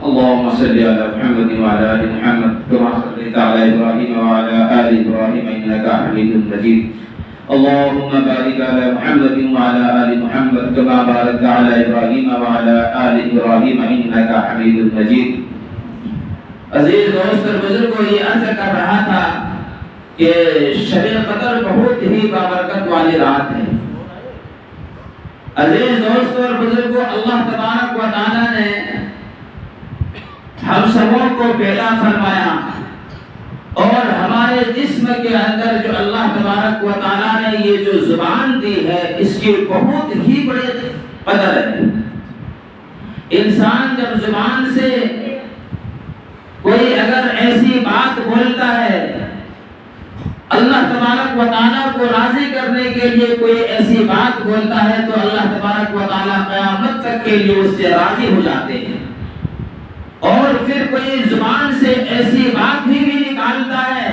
اللهم صل على محمد وعلى آل محمد كما صليت على إبراهيم وعلى آل إبراهيم إنك حميد مجيد. اللهم بارك على محمد وعلى آل محمد كما باركت على إبراهيم وعلى آل إبراهيم إنك حميد مجيد. عزیز دوست اور بزرگوں، یہ عرض کر رہا تھا کہ شب قدر بہت ہی بابرکت والی رات ہے. عزیز دوست اور بزرگوں، اللہ تبارک و تعالی نے ہم سبوں کو پیدا فرمایا اور ہمارے جسم کے اندر جو اللہ تبارک و تعالی نے یہ جو زبان دی ہے اس کی بہت ہی بڑی قدر ہے. انسان جب زبان سے کوئی اگر ایسی بات بولتا ہے، اللہ تبارک و تعالیٰ کو راضی کرنے کے لیے کوئی ایسی بات بولتا ہے، تو اللہ تبارک و تعالیٰ قیامت تک کے لیے اس سے راضی ہو جاتے ہیں. اور پھر کوئی زبان سے ایسی بات بھی نکالتا ہے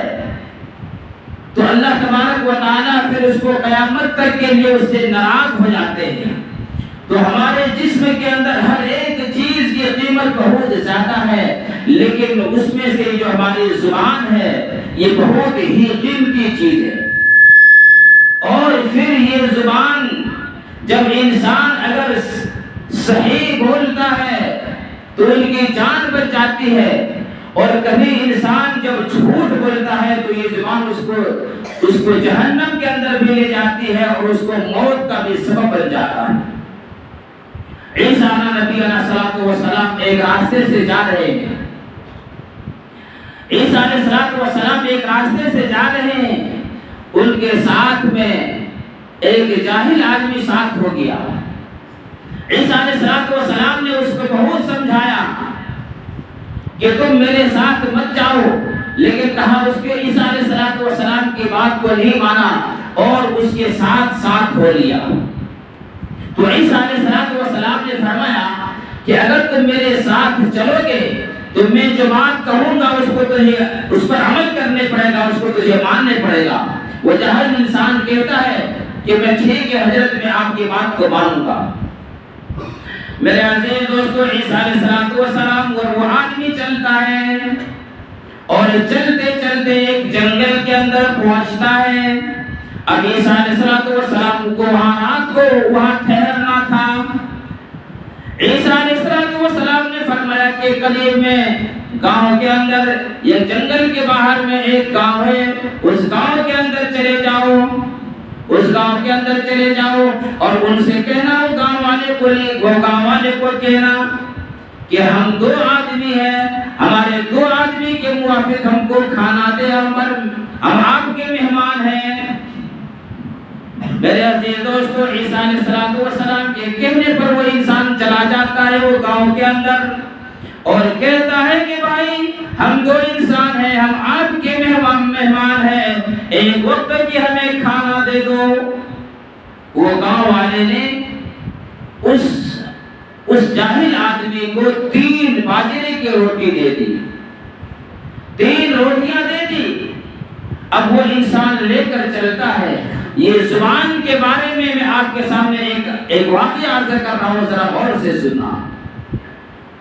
تو اللہ تبارک و تعالیٰ پھر اس کو قیامت تک کے لیے اس سے ناراض ہو جاتے ہیں. تو ہمارے جسم کے اندر ہر ایک چیز کی قیمت بہت زیادہ ہے، لیکن اس میں سے جو ہماری زبان ہے یہ بہت ہی قیمتی چیز ہے. اور پھر یہ زبان جب انسان اگر صحیح بولتا ہے تو ان کی جان بچ جاتی ہے، اور کبھی انسان جب جھوٹ بولتا ہے تو یہ زبان اس کو جہنم کے اندر بھی لے جاتی ہے اور اس کو موت کا بھی سبب بن جاتا ہے. عیسیٰ نبی علیہ السلام ایک راستے سے جا رہے ہیں. عیسیٰ علیہ السلام ایک راستے سے جا رہے ہیں. ان کے ساتھ میں ایک جاہل آدمی ساتھ ہو گیا. عیسیٰ علیہ السلام نے اس کو بہت سمجھایا کہ تم میرے ساتھ مت جاؤ، لیکن کہا اس کے عیسیٰ علیہ السلام کی بات کو نہیں مانا اور اس کے ساتھ ہو لیا. تو عیسیٰ علیہ السلام نے فرمایا کہ اگر تم میرے ساتھ چلو گے تو میں جو بات کہوں گا اس پر عمل کرنے پڑے گا، اس کو تجھے ماننے پڑے گا. وہ جاہل انسان کہتا ہے کہ میں ٹھیک ہے حضرت، میں آپ کی بات کو مانوں گا. میرے عزیز دوستو، عیسیٰ علیہ السلام اور وہ آدمی چلتا ہے اور چلتے چلتے ایک جنگل کے اندر پہنچتا ہے. اب عیسیٰ علیہ السلام کو وہاں ٹھہرنا تھا. عیسیٰ علیہ السلام نے فرمایا کہ قریب میں گاؤں کے اندر یا جنگل کے باہر میں ایک گاؤں ہے، اس گاؤں کے اندر چلے جاؤ اور ان سے کہنا، وہ گاؤں والے کو کہنا کہ ہم 2 آدمی ہیں، ہمارے 2 آدمی کے موافق ہم کو کھانا دے، ہم آپ کے مہمان ہیں. میرے عزیز دوستو، عیسیٰ علیہ السلام کے کہنے پر وہ انسان چلا جاتا ہے وہ گاؤں کے اندر اور کہتا ہے کہ بھائی ہم 2 انسان ہیں، ہم آپ کے مہمان ہیں، ایک وقت کی ہمیں کھانا دے دو. وہ گاؤں والے نے اس جاہل آدمی کو 3 باجرے کی روٹی دے دی، 3 روٹیاں دے دی. اب وہ انسان لے کر چلتا ہے. یہ زبان کے بارے میں آپ کے سامنے ایک واقعہ عرض کر رہا ہوں، ذرا غور سے سننا.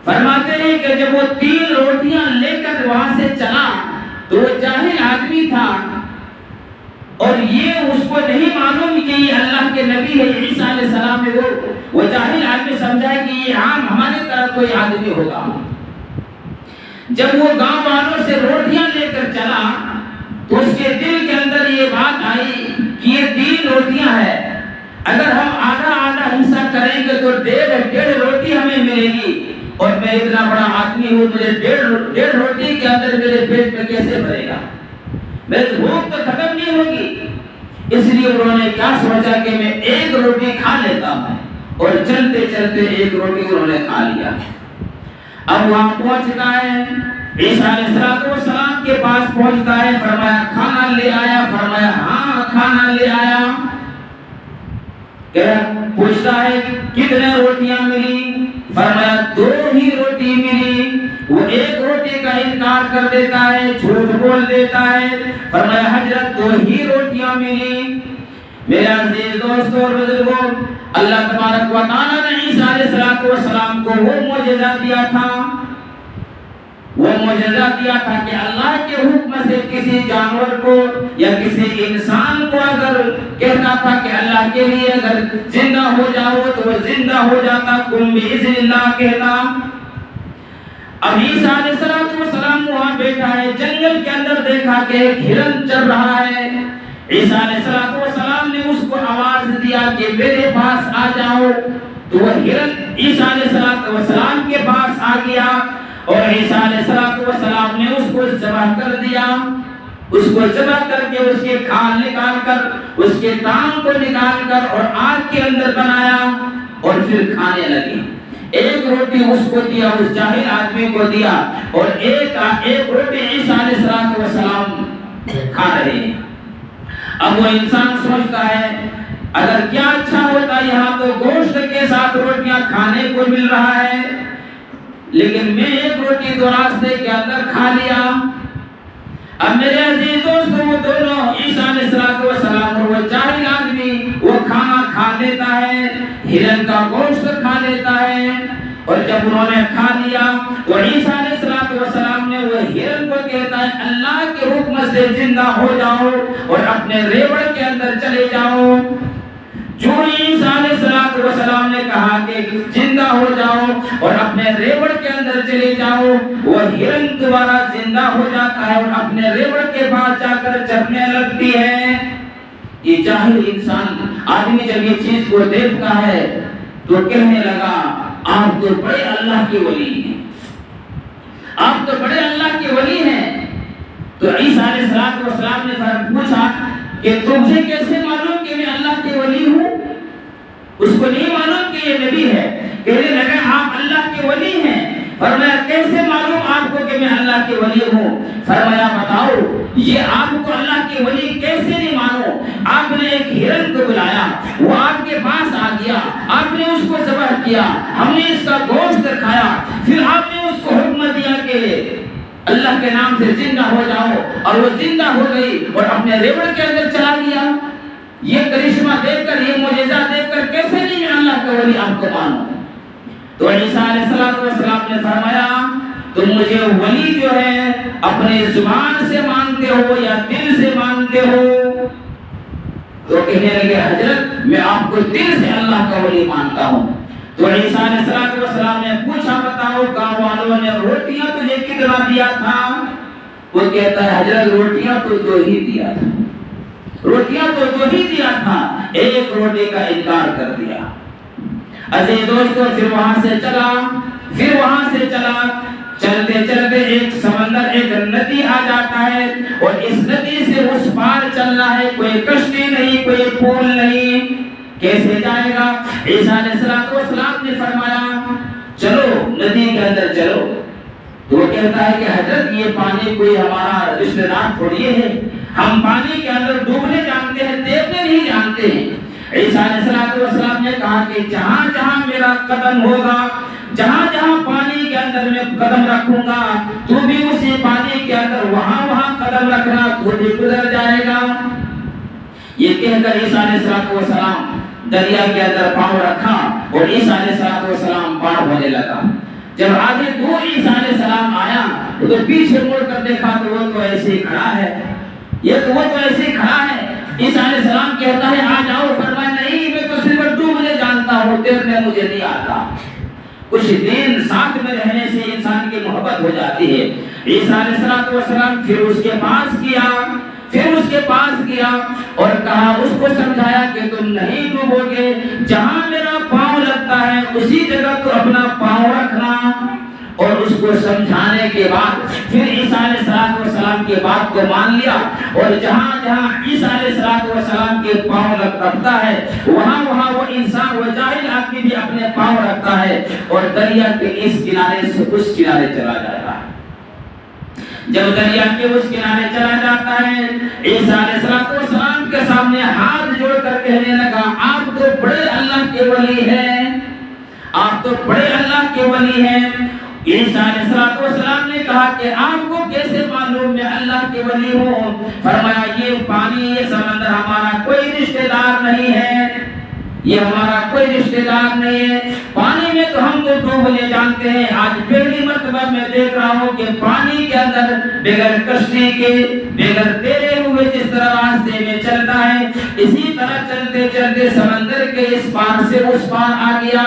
فرماتے ہیں کہ جب وہ 3 روٹیاں لے کر وہاں سے چلا تو وہ جاہل آدمی تھا اور یہ اس کو نہیں معلوم کہ یہ اللہ کے نبی ہے عیسیٰ علیہ السلام ہے. وہ جاہل آدمی سمجھا ہے کہ یہ عام ہمارے طرح کوئی آدمی ہوگا. جب وہ گاؤں والوں سے روٹیاں لے کر چلا تو اس کے دل کے اندر یہ بات آئی کہ یہ 3 روٹیاں ہیں، اگر ہم آدھا حصہ کریں گے تو 1.5 روٹی ہمیں ملے گی، اور میں اتنا بڑا آدمی ہوں، مجھے 1.5 روٹی کے اندر میرے پیٹ میں کیسے بھرے گا؟ میری بھوک تو ختم نہیں ہوگی. اس لیے انہوں نے کیا سوچا کہ میں 1 روٹی کھا لیتا ہوں، اور چلتے چلتے 1 روٹی انہوں نے کھا لیا. اب وہاں پہنچتا ہے، عیسیٰ علیہ السلام کے پاس پہنچتا ہے. فرمایا کھانا لے آیا؟ فرمایا ہاں کھانا لے آیا. پوچھتا ہے کتنے روٹیاں ملی؟ فرمایا 2 ہی روٹی ملی. وہ 1 روٹی کا انکار کر دیتا ہے، جھوٹ بول دیتا ہے. فرمایا حضرت 2 ہی روٹیاں ملی. میرے عزیز دوستو اور بزرگوں، اللہ تبارک و تعالی نے عیسیٰ علیہ السلام کو وہ معجزہ دیا تھا وہ معجزہ دیا تھا کہ اللہ کے حکم سے کسی جانور کو یا کسی انسان کو اگر کہتا تھا کہ اللہ کے لیے اگر زندہ ہو جاؤ تو وہ زندہ ہو جاتا، کن بِإِذْنِ اللَّهِ کہتا۔ اب عیسیٰ علیہ السلام وہاں بیٹھا ہے، جنگل کے اندر دیکھا کہ ایک ہرن چل رہا ہے۔ عیسیٰ علیہ السلام نے اس کو آواز دیا کہ میرے پاس آ جاؤ، تو وہ ہرن عیسیٰ علیہ السلام کے پاس آ گیا اور عیسیٰ علیہ السلام نے اس کو ذبح کر دیا۔ اس کو ذبح کر کے اس کے کھال نکال کر اس کے ٹانگ کو نکال کر اور آگ کے اندر بنایا اور پھر کھانے لگے۔ ایک روٹی اس کو دیا، اس جاہل آدمی کو دیا، اور ایک روٹی عیسیٰ علیہ السلام کھا رہے ہیں۔ اب وہ انسان سوچتا ہے اگر کیا اچھا ہوتا، یہاں تو گوشت کے ساتھ روٹیاں کھانے کو مل رہا ہے، لیکن میں ایک روٹی تو راستے کے اندر کھا لیا۔ اب میرے عزیز دوستوں، وہ دونوں عیسیٰ علیہ السلام اور وہ جاہل آدمی وہ کھانا کھا لیتا ہے، ہرن کا گوشت کھا لیتا ہے، اور جب انہوں نے کھا لیا تو عیسیٰ علیہ السلام نے وہ ہرن کو کہتا ہے اللہ کے حکم سے زندہ ہو جاؤ اور اپنے ریوڑ کے اندر چلے جاؤ۔ جو عیسیٰ علیہ السلام نے کہا کہ زندہ ہو جاؤ اور اپنے ریوڑ کے اندر چلے جاؤ، وہ ہرن دوبارہ زندہ ہو جاتا ہے اور اپنے ریوڑ کے پاس جا کر چرنے لگتی ہے۔ یہ جاہل انسان آدمی جب یہ چیز کو دیکھتا ہے تو کہنے لگا آپ تو بڑے اللہ کے ولی ہیں، آپ تو بڑے اللہ کے ولی ہیں۔ تو عیسیٰ علیہ السلام نے پوچھا کہ تمہیں کیسے معلوم کہ میں اللہ کے ولی ہوں؟ اس کو نہیں معلوم کہ یہ نبی ہے، کہنے لگا آپ اللہ کے ولی ہیں۔ فرمایا کیسے معلوم آپ کو کہ میں اللہ کے ولی ہوں؟ فرمایا بتاؤ یہ آپ کو اللہ کے ولی کیسے نہیں مانو؟ آپ نے ایک ہرن کو بلایا، وہ آپ کے پاس آ گیا، آپ نے اس کو ذبح کیا، ہم نے اس کا گوشت کھایا، پھر آپ نے اس کو حکم دیا کہ اللہ کے نام سے زندہ ہو جاؤ، اور وہ زندہ ہو گئی اور اپنے ریوڑ کے اندر چلا گیا۔ یہ کرشمہ دیکھ کر، یہ معجزہ دیکھ کر کیسے نہیں میں اللہ کا ولی آپ کو مانوں؟ تو عیسیٰ علیہ السلام نے فرمایا تم مجھے ولی جو ہے اپنے زبان سے مانتے ہو یا دل سے مانتے ہو؟ تو کہنے لگے حضرت میں آپ کو دل سے اللہ کا ولی مانتا ہوں۔ تو عیسیٰ علیہ السلام نے پوچھا بتاؤ گاؤں والوں نے روٹیاں تجھے کتنا دیا تھا؟ وہ کہتا ہے حضرت روٹیاں تو دو ہی دیا تھا، روٹیاں تو دو ہی دیا تھا، ایک روٹی کا انکار کر دیا۔ عزیز دوستو پھر وہاں سے چلا، چلتے چلتے ایک سمندر، ایک ندی آ جاتا ہے، اور اس ندی سے اس پار چلنا ہے، کوئی کشتی نہیں، کوئی پول نہیں، کیسے جائے گا؟ عیسیٰ علیہ السلام نے فرمایا چلو ندی کے اندر چلو۔ تو وہ کہتا ہے کہ حضرت یہ پانی کوئی ہمارا رشتہ دار تھوڑی ہے، ہم پانی کے اندر ڈوبنے جانتے ہیں، تیرنے نہیں جانتے ہیں۔ عیسیٰ علیہ السلام نے کہا کہ جہاں جہاں میرا قدم ہوگا، جہاں جہاں پانی کے اندر میں قدم رکھوں گا، تو بھی اسی پانی کے اندر وہاں وہاں قدم رکھنا، تو بھی گزر جائے گا۔ یہ کہہ کر عیسیٰ علیہ السلام دریا کے اندر پاؤں رکھا اور عیسیٰ علیہ السلام پار ہونے لگا۔ جب آگے دور عیسیٰ علیہ السلام آیا تو پیچھے مڑ کر دیکھا تو وہ تو ایسے ہی کھڑا ہے، وہ تو ایسے ہی کھڑا ہے۔ عیسیٰ علیہ السلام کہتا ہے آ جاؤ، فرمایا نہیں میں تو صرف ڈوبنے جانتا ہوں، تیرنے مجھے نہیں آتا۔ کچھ دن ساتھ میں رہنے سے انسان کی محبت ہو جاتی ہے۔ عیسیٰ علیہ السلام پھر اس کے پاس گیا اور کہا، اس کو سمجھایا کہ تم نہیں ڈوبو گے، جہاں میرا پاؤں لگتا ہے اسی جگہ تو اپنا پاؤں رکھنا۔ اور اس کو سمجھانے کے بعد پھر عیسیٰ علیہ السلام کی بات کو مان لیا، اور جہاں جہاں عیسیٰ علیہ السلام کے پاؤں رکھتا ہے وہاں وہاں وہ انسان، وہ جاہل آدمی بھی اپنے پاؤں رکھتا ہے اور دریا کے اس کنارے سے اس کنارے چلا جاتا ہے۔ جب دریا کے اس کنارے چلا جاتا ہے، عیسیٰ علیہ السلام کے سامنے ہاتھ جوڑ کر کہنے لگا آپ تو بڑے اللہ کے ولی ہیں، آپ تو بڑے اللہ کے ولی ہیں۔ عیسیٰ علیہ السلام نے کہا کہ آپ کو کیسے معلوم میں اللہ کے ولی ہوں؟ فرمایا یہ پانی، یہ سمندر ہمارا کوئی رشتہ دار نہیں ہے، یہ ہمارا کوئی رشتہ دار نہیں ہے. پانی میں تو ہم کو ڈوبنے جانتے ہیں. آج پہلی مرتبہ میں دیکھ رہا ہوں کہ پانی کے اندر بغیر کشتی کے بغیر تیرے ہوئے جس طرح راستے میں چلتا ہے اسی طرح چلتے چلتے سمندر کے اس پار سے اس پار آ گیا.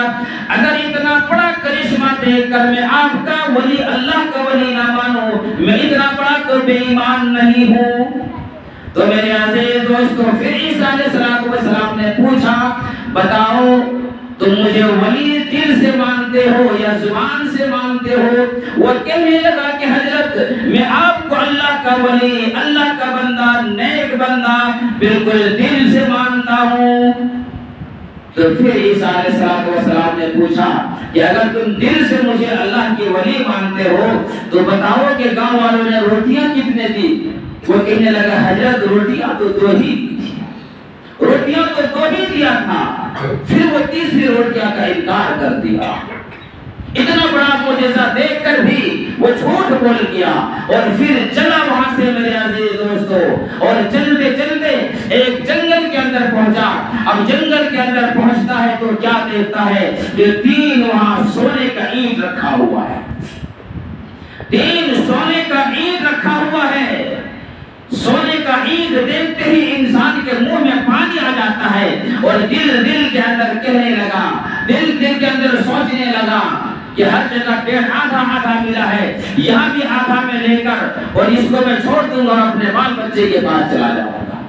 اگر اتنا بڑا کرشمہ دیکھ کر میں آپ کا ولی اللہ کا ولی نہ مانوں, میں اتنا بڑا تو بے ایمان نہیں ہوں. تو میرے عزیز دوستو پھر عیسیٰ علیہ السلام نے پوچھا بتاؤ تم مجھے ولی دل سے مانتے ہو یا زبان سے مانتے ہو؟ وہ کہنے لگا کہ حضرت میں آپ کو اللہ کا ولی, اللہ کا بندہ, نیک بندہ بالکل دل سے مانتا ہوں. تو پھر عیسیٰ علیہ السلام نے پوچھا کہ اگر تم دل سے مجھے اللہ کی ولی مانتے ہو تو بتاؤ کہ گاؤں والوں نے روٹیاں کتنے دی؟ وہ کہنے لگا حضرت روٹیاں تو 2 ہی دی, روٹیاں تو 2 ہی دیا تھا. پھر وہ تیسری روٹیاں کا انکار کر دیا. اتنا بڑا معجزہ دیکھ کر بھی وہ جھوٹ بول گیا اور پھر چلا وہاں سے میرے عزیز دوستو. اور چلتے چلتے ایک جنگل کے اندر پہنچا. اب جنگل کے اندر پہنچتا ہے تو کیا دیکھتا ہے کہ 3 وہاں سونے کا اینٹ رکھا ہوا ہے. 3 سونے کا اینٹ رکھا ہوا ہے. سونے کا اینٹ دیکھتے ہی انسان کے منہ میں پانی آ جاتا ہے اور دل کے اندر کہنے لگا, دل کے اندر سوچنے لگا کہ ہر جگہ ڈیڑھ آدھا ملا ہے, یہاں بھی آدھا میں لے کر اور اس کو میں چھوڑ دوں گا اور اپنے بال بچے کے پاس چلا جاؤں گا.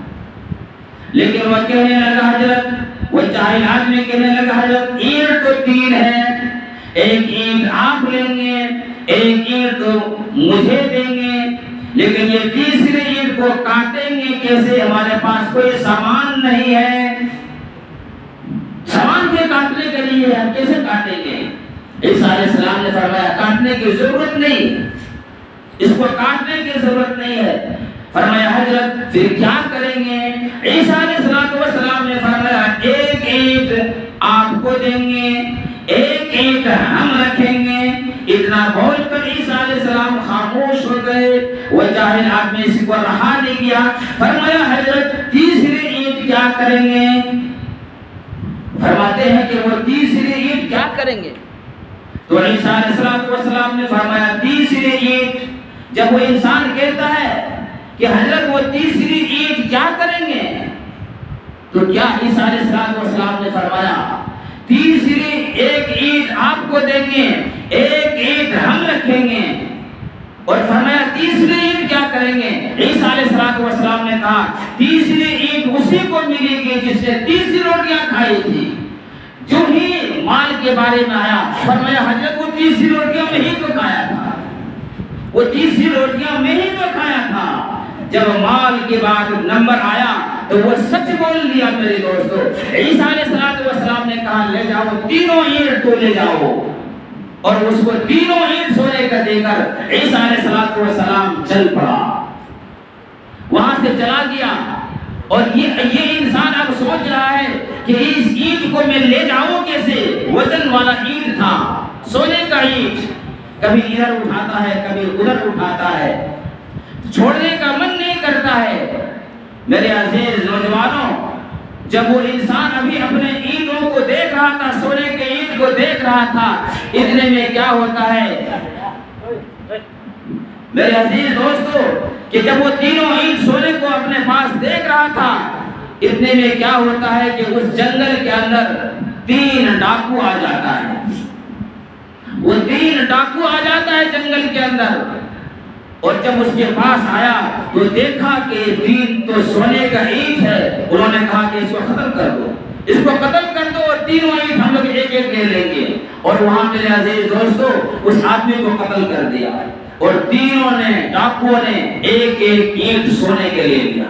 لیکن وہ کہنے لگا حضرت, وہ جاہل آدمی کہنے لگا حضرت اینٹ تو 3 ہے, ایک اینٹ آپ لیں گے, ایک اینٹ تو مجھے دیں گے, لیکن یہ تیسرے اینٹ کو کاٹیں گے کیسے؟ ہمارے پاس کوئی سامان نہیں ہے. سامان کے کاٹنے کے لیے ہم کیسے کاٹیں گے؟ عیسیٰ علیہ السلام نے فرمایا کاٹنے کی ضرورت نہیں, اس کو کاٹنے کی ضرورت نہیں ہے. فرمایا حضرت پھر کیا کریں گے؟ عیسیٰ علیہ السلام نے فرمایا ایک اینٹ آپ کو دیں گے, ایک اینٹ ہم رکھیں گے. اتنا بول کر عیسیٰ علیہ السلام خاموش ہو گئے. وہ جاہل آدمی اس کو رہا نہیں گیا. فرمایا حضرت تیسری اینٹ کیا کریں گے؟ فرماتے ہیں کہ وہ تیسری اینٹ کیا کریں گے؟ تو عیسیٰ علیہ السلام نے فرمایا تیسری اینٹ جب وہ انسان کہتا ہے کہ حضرت وہ تیسری اینٹ کیا کریں گے, تو کیا عیسیٰ علیہ السلام نے فرمایا تیسری ایک اینٹ آپ کو دیں گے, ایک اینٹ ہم رکھیں گے. اور فرمایا تیسری اینٹ کیا کریں گے؟ عیسیٰ علیہ السلام نے کہا تیسری اینٹ اسی کو ملے گی جس نے تیسری روٹیاں کھائی تھی. جو ہی مال کے بارے میں آیا فرمایا حضرت وہ تیسری روٹیاں میں ہی تو کھایا تھا, وہ تیسری روٹیاں میں ہی تو کھایا تھا. جب مال کے بعد نمبر آیا تو وہ سچ بول دیا میرے دوستو. عیسیٰ علیہ السلام نے کہا لے جاؤ 3 اینٹ تو لے جاؤ, اور اس کو 3 اینٹ سونے کا دے کر عیسیٰ علیہ السلام چل پڑا. وہاں سے چلا گیا اور یہ انسان اب سوچ رہا ہے کہ اس اینٹ کو میں لے جاؤں کیسے؟ وزن والا اینٹ تھا, سونے کا اینٹ, کبھی ادھر اٹھاتا ہے کبھی ادھر اٹھاتا ہے, چھوڑنے کا من نہیں کرتا ہے. میرے عزیز نوجوانوں, جب وہ انسان ابھی اپنے اینٹوں کو دیکھ رہا تھا, سونے کے اینٹ کو دیکھ رہا تھا, اتنے میں کیا ہوتا ہے میرے عزیز دوستو کہ جب وہ 3 اینٹ سونے کو اپنے پاس دیکھ رہا تھا, اتنے میں کیا ہوتا ہے کہ اس جنگل کے اندر 3 ڈاکو آ جاتا ہے. وہ 3 ڈاکو آ جاتا ہے جنگل کے اندر, اور جب اس کے پاس آیا تو دیکھا کہ 3 تو سونے کا اینٹ ہے. انہوں نے کہا کہ اس کو ختم کر دو, اس کو قتل کر دو اور 3 اینٹ ہم لوگ ایک ایک لے لیں گے. اور وہاں میرے عزیز دوستو اس آدمی کو قتل کر دیا اور تینوں نے ڈاکوؤں نے ایک ایک اینٹ سونے کے لے لیا.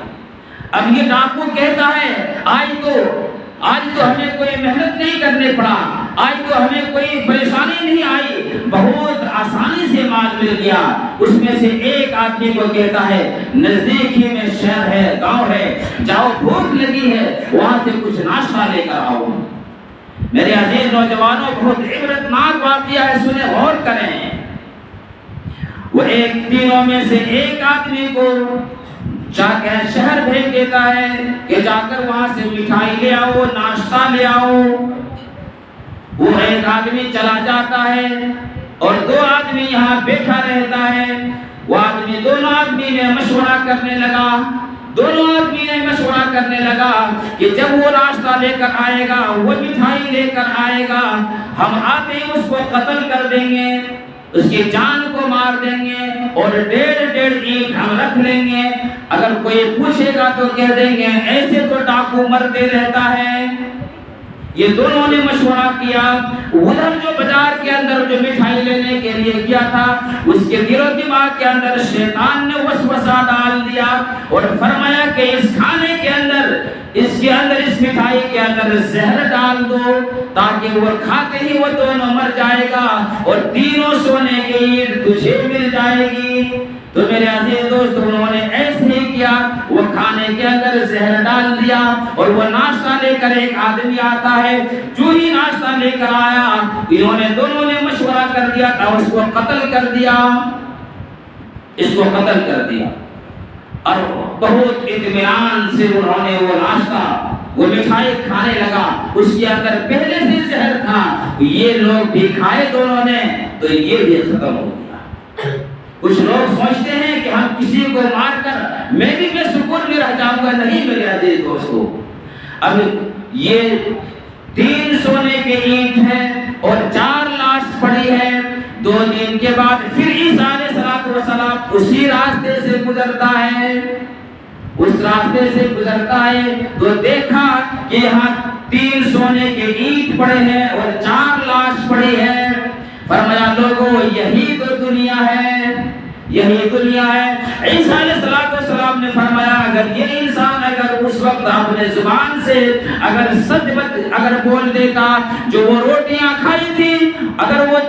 اب یہ ڈاکو کہتا ہے آج تو ہمیں کوئی محنت نہیں کرنے پڑا, آج تو ہمیں کوئی پریشانی نہیں آئی, بہت آسانی سے مال مل گیا. اس میں سے ایک آدمی کو کہتا ہے نزدیک ہی میں شہر ہے, گاؤں ہے, جاؤ بھوک لگی ہے, وہاں سے کچھ ناشتہ لے کر آؤ. میرے عزیز نوجوانوں, بہت عبرتناک واقعہ ہے, سنیں غور کریں. وہ ایک تینوں میں سے ایک آدمی کو شہر بھیج دیتا ہے کہ جا کر وہاں سے مٹھائی لے آؤ، ناشتہ لے آؤ۔ وہ ایک آدمی چلا جاتا ہے اور دو آدمی یہاں بیٹھا رہتا ہے۔ وہ آدمی دونوں آدمی نے مشورہ کرنے لگا کہ جب وہ ناشتہ لے کر آئے گا، وہ مٹھائی لے کر آئے گا، ہم آتے ہی اس کو قتل کر دیں گے، اس کی جان کو مار دیں گے اور 1.5 اینٹ ہم رکھ لیں گے۔ اگر کوئی پوچھے گا تو کہہ دیں گے ایسے تو ڈاکو مرتے رہتا ہے۔ یہ دونوں نے مشورہ کیا۔ ادھر جو بازار کے اندر جو مٹھائی لینے کے لیے کیا تھا، اس کے دل و دماغ کے اندر شیطان نے وسوسہ ڈال دیا اور فرمایا کہ اس کھانے کے اندر، اس مٹھائی کے اندر زہر ڈال دو تاکہ وہ کھاتے ہی وہ دونوں مر جائے گا اور تینوں سونے کی اینٹ تجھے مل جائے گی۔ تو میرے عزیز دوست، انہوں نے ایسے ہی کیا۔ وہ کھانے کے اندر زہر ڈال دیا اور وہ ناشتہ لے کر ایک آدمی آتا ہے۔ جو ہی ناشتہ لے کر آیا، انہوں نے دونوں نے مشورہ کر دیا تھا، اس کو قتل کر دیا۔ اور بہت اطمینان سے انہوں نے وہ ناشتہ، وہ مٹھائی کھانے لگا۔ اس کے اندر پہلے سے زہر تھا، یہ لوگ بھی کھائے دونوں نے تو یہ بھی ختم ہو گیا۔ کچھ لوگ سوچتے ہیں کہ ہم کسی کو مار کر میں بھی بے سکون میں رہ جاؤں گا۔ نہیں میرے عزیز دوستو، اب یہ 3 سونے کے اینٹ ہیں اور 4 لاش پڑی ہے۔ 2 دن کے بعد پھر عیسیٰ علیہ السلام اسی راستے سے گزرتا ہے، تو دیکھا کہ یہاں 3 سونے کے اینٹ پڑے ہیں اور 4 لاش پڑی ہے۔ فرمایا لوگوں یہی تو دنیا ہے، یہی دنیا ہے۔ عیسیٰ علیہ السلام نے فرمایا اگر یہ انسان اس وقت اپنے زبان سے اگر بول دیتا، جو وہ روٹیاں کھائی تھی، اگر وہ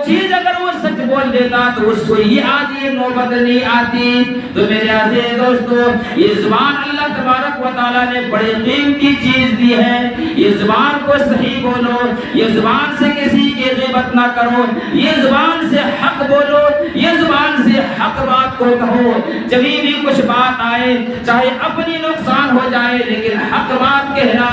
سچ بول دیتا تو اس کو یہ آج یہ نوبت نہیں آتی۔ تو میرے عزیز دوستو، یہ زبان اللہ تبارک و تعالیٰ نے بڑی قیمتی چیز دی ہے۔ یہ زبان کو صحیح بولو، یہ زبان سے کسی کی غیبت نہ کرو، یہ زبان سے حق بولو، یہ زبان سے حق بات کو کہو۔ جب بھی کچھ بات آئے، چاہے اپنی نقصان ہو جائے، لیکن حق بات کہنا،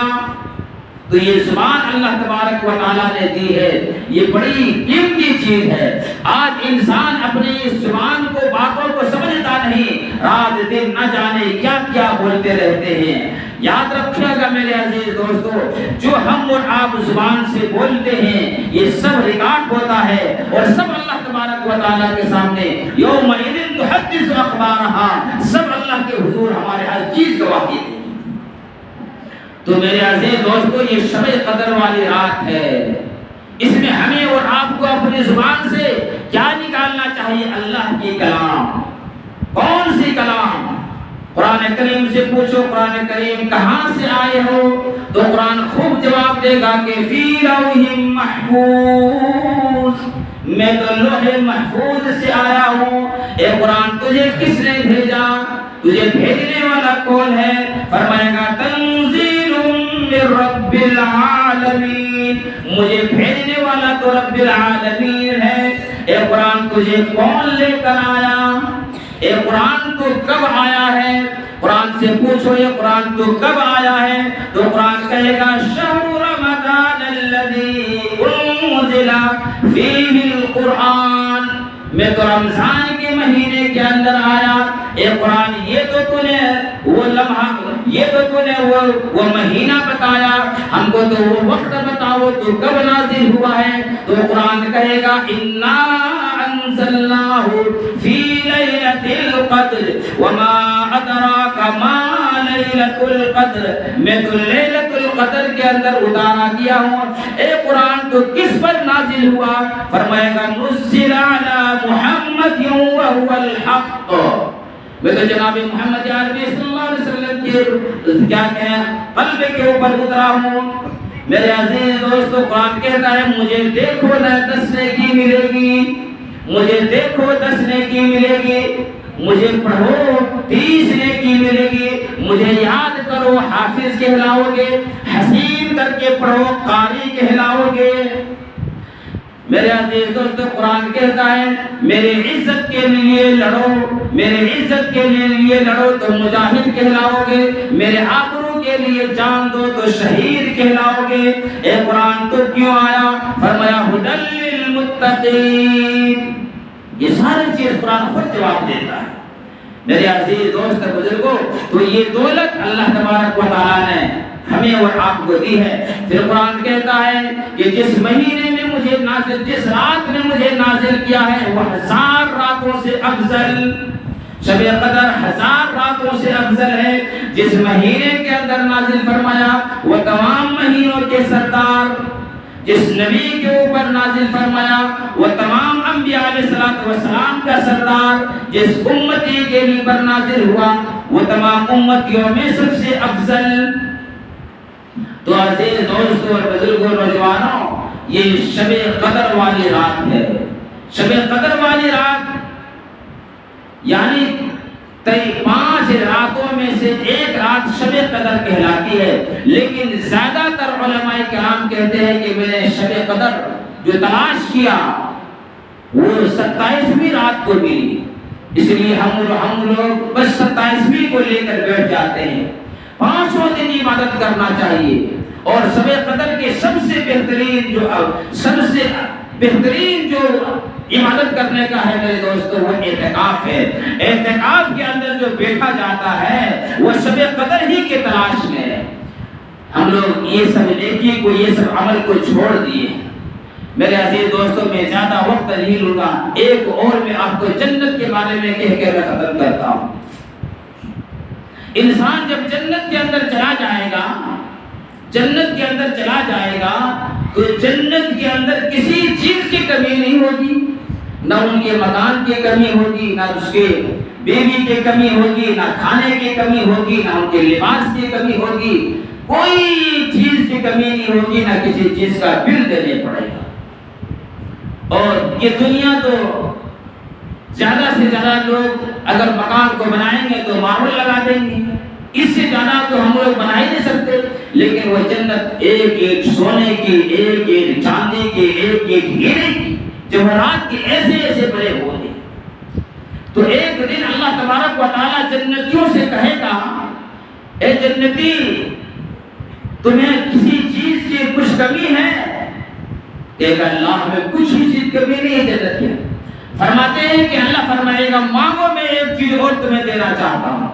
تو یہ زبان اللہ تبارک و تعالیٰ نے دی ہے، یہ بڑی قیمتی چیز ہے۔ آج انسان اپنی اس زبان کو، باتوں کو سمجھتا نہیں، رات دن نہ جانے کیا کیا بولتے رہتے ہیں۔ یاد رکھیے گا میرے عزیز دوستو، جو ہم اور آپ زبان سے بولتے ہیں یہ سب ریکارڈ ہوتا ہے اور سب اللہ تبارک و تعالیٰ کے سامنے یومئذ تحدث اخبارها، سب اللہ کے حضور ہمارے ہر چیز گواہی دے۔ تو میرے عزیز دوستو، یہ شب قدر والی رات ہے، اس میں ہمیں اور آپ کو اپنی زبان سے کیا نکالنا چاہیے؟ اللہ کی کلام۔ کون سی کلام؟ قرآن کریم سے پوچھو قرآن کریم کہاں سے آئے ہو، تو قرآن خوب جواب دے گا کہ فی لوح محفوظ، میں تو لوح محفوظ سے آیا ہوں۔ اے قرآن تجھے کس نے بھیجا؟ تجھے بھیجنے والا کون ہے؟ فرمائے گا تنزیل من رب العالمین، مجھے بھیجنے والا تو رب العالمین ہے۔ اے قرآن تجھے کون لے کر آیا؟ اے قرآن تو کب آیا ہے؟ قرآن سے پوچھو یہ قرآن تو کب آیا ہے؟ تو قرآن کہے گا شہر رمضان الذی انزل فیہ القرآن، میں تو رمضان کے مہینے کے اندر آیا۔ اے قرآن یہ تو تو نے وہ لمحہ، یہ تو تو نے وہ مہینہ بتایا، ہم کو تو وہ وقت بتاؤ تو کب نازل ہوا ہے؟ تو قرآن کہے گا انا انزلناہ فی لیلۃ القدر وما ادراک ما لیلۃ القدر، میں تو لیلۃ القدر کے اندر اتارا گیا ہوں۔ اے قرآن تو کس پر نازل ہوا؟ فرمائے گا نزل علی محمد وهو الحق، میں تو جناب محمد عربی صلی اللہ علیہ وسلم کے کیا کہیں قلب کے اوپر اترا ہوں۔ میرے عزیز دوستو، قرآن کہتا ہے مجھے دیکھو نہ 10 نیکی ملے گی، مجھے دیکھو 10 نیکی ملے گی، مجھے پڑھو 30 نیکی ملے گی، مجھے یاد کرو حافظ کہلاؤ گے، حسین کر کے پڑھو قاری کہلاؤ گے۔ میرے عزیز دوستو قرآن کہتا ہے میرے عزت کے لیے لڑو، میرے عزت کے لیے لڑو تو مجاہد کہلاؤ گے، میرے آبرو کے لیے جان دو تو شہید کہلاؤ گے۔ اے قرآن تو کیوں آیا؟ فرمایا ھدی للمتقین۔ یہ ساری چیز قرآن خود جواب دیتا ہے۔ میرے عزیز دوست بزرگوں، تو یہ دولت اللہ تبارک و تعالیٰ نے ہمیں اور آپ کو دی ہے۔ پھر قرآن کہتا ہے کہ جس مہینے میں مجھے نازل، جس رات میں مجھے نازل کیا ہے وہ 1000 راتوں سے افضل، شب قدر 1000 راتوں سے افضل ہے۔ جس مہینے کے اندر نازل فرمایا وہ تمام مہینوں کے سردار، جس نبی کے اوپر نازل فرمایا وہ تمام انبیاء علیہ السلام کا سردار، جس امتی کے لیے پر نازل ہوا وہ تمام امتیوں میں سب سے افضل۔ تو عزیز دوستوں اور بزرگوں نوجوانوں، یہ شب قدر والی رات ہے۔ شب قدر والی رات یعنی 5 راتوں میں سے ایک رات شب قدر کہلاتی ہے، لیکن زیادہ تر علماء کرام کہتے ہیں کہ میں نے شب قدر جو تلاش کیا وہ 27ویں رات کو ملی، اس لیے ہم لوگ بس 27ویں کو لے کر بیٹھ جاتے ہیں۔ 5 دن عبادت کرنا چاہیے، اور شب قدر کے سب سے بہترین جو عبادت کرنے کا ہے میرے دوستو وہ اعتکاف ہے۔ اعتکاف کے اندر جو بیٹھا جاتا ہے وہ شب قدر ہی کے تلاش میں ہے۔ ہم لوگ یہ سب نیکی کو، یہ سب عمل کو چھوڑ دیے۔ میرے عزیز دوستو میں زیادہ وقت نہیں لوں گا، ایک اور میں آپ کو جنت کے بارے میں کہہ کے میں ختم کرتا ہوں۔ انسان جب جنت کے اندر چلا جائے گا، جنت کے اندر چلا جائے گا تو جنت کے اندر کسی چیز کی کمی نہیں ہوگی، نہ ان کے مکان کی کمی ہوگی، نہ اس کے بیوی کی کمی ہوگی، نہ کھانے کی کمی ہوگی، نہ ان کے لباس کی کمی ہوگی، کوئی چیز کی کمی نہیں ہوگی، نہ کسی چیز کا بل دینے پڑے گا۔ اور یہ دنیا تو زیادہ سے زیادہ لوگ اگر مکان کو بنائیں گے تو ماربل لگا دیں گے، اس سے زیادہ تو ہم لوگ بنا ہی نہیں سکتے، لیکن وہ جنت ایک ایک سونے کی، ایک ایک چاندی کی، ایک ایک ہیرے کی، جواہرات کی، ایسے ایسے بڑے ہوئے۔ تو ایک دن اللہ تبارک و تعالیٰ جنتیوں سے کہے گا اے جنتی تمہیں کسی چیز کی کچھ کمی ہے؟ کہے گا اللہ میں کچھ ہی چیز کمی نہیں ہے جنتیوں۔ فرماتے ہیں کہ اللہ فرمائے گا مانگو میں ایک چیز اور تمہیں دینا چاہتا ہوں،